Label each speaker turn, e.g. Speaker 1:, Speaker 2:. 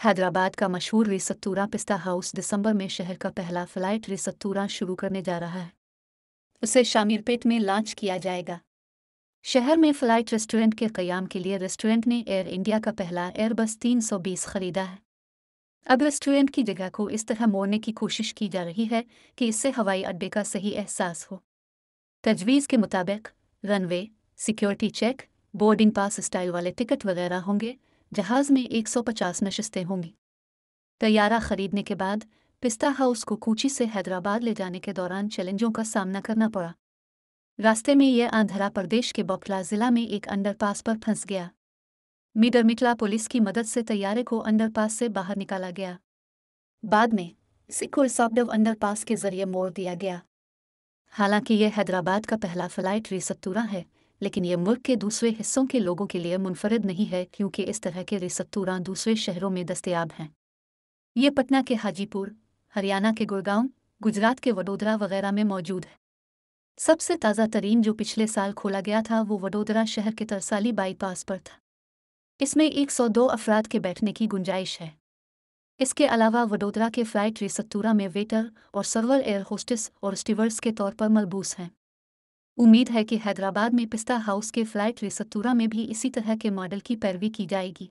Speaker 1: हैदराबाद का मशहूर रिसत्तूरा पिस्ता हाउस दिसंबर में शहर का पहला फ्लाइट रिसत्तूरा शुरू करने जा रहा है। उसे शामीरपेट में लॉन्च किया जाएगा। शहर में फ्लाइट रेस्टोरेंट के क़याम के लिए रेस्टोरेंट ने एयर इंडिया का पहला एयरबस 320 खरीदा है। अब रेस्टोरेंट की जगह को इस तरह मोड़ने की कोशिश की जा रही है कि इससे हवाई अड्डे का सही एहसास हो। तजवीज़ के मुताबिक runway, security check, boarding pass style वाले टिकट वगैरह होंगे। जहाज़ में 150 नशिस्तें होंगी। तैयारा खरीदने के बाद पिस्ता हाउस को कोची से हैदराबाद ले जाने के दौरान चैलेंजों का सामना करना पड़ा। रास्ते में यह आंध्रा प्रदेश के बकला जिला में एक अंडरपास पर फंस गया। मिडरमिटला पुलिस की मदद से तैयारे को अंडरपास से बाहर निकाला गया। बाद में सिकुल सॉफ्टव अंडरपास के जरिए मोड़ दिया गया। हालांकि यह हैदराबाद का पहला फ्लाइट रिसत्तूरा है, लेकिन यह मुल्क के दूसरे हिस्सों के लोगों के लिए मुनफरद नहीं है, क्योंकि इस तरह के रिसत्तूरा दूसरे शहरों में दस्तयाब हैं। ये पटना के हाजीपुर, हरियाणा के गुड़गांव, गुजरात के वडोदरा वगैरह में मौजूद है। सबसे ताज़ा तरीन जो पिछले साल खोला गया था वो वडोदरा शहर के तरसाली बाईपास पर था। इसमें 102 अफराद के बैठने की गुंजाइश है। इसके अलावा वडोदरा के फ्लाइट रिसत्तूरा में वेटर और सर्वर एयर होस्टेस और स्टीवर्ड्स के तौर पर मलबूस हैं। उम्मीद है कि हैदराबाद में पिस्ता हाउस के फ्लाइट रिसत्तूरा में भी इसी तरह के मॉडल की पैरवी की जाएगी।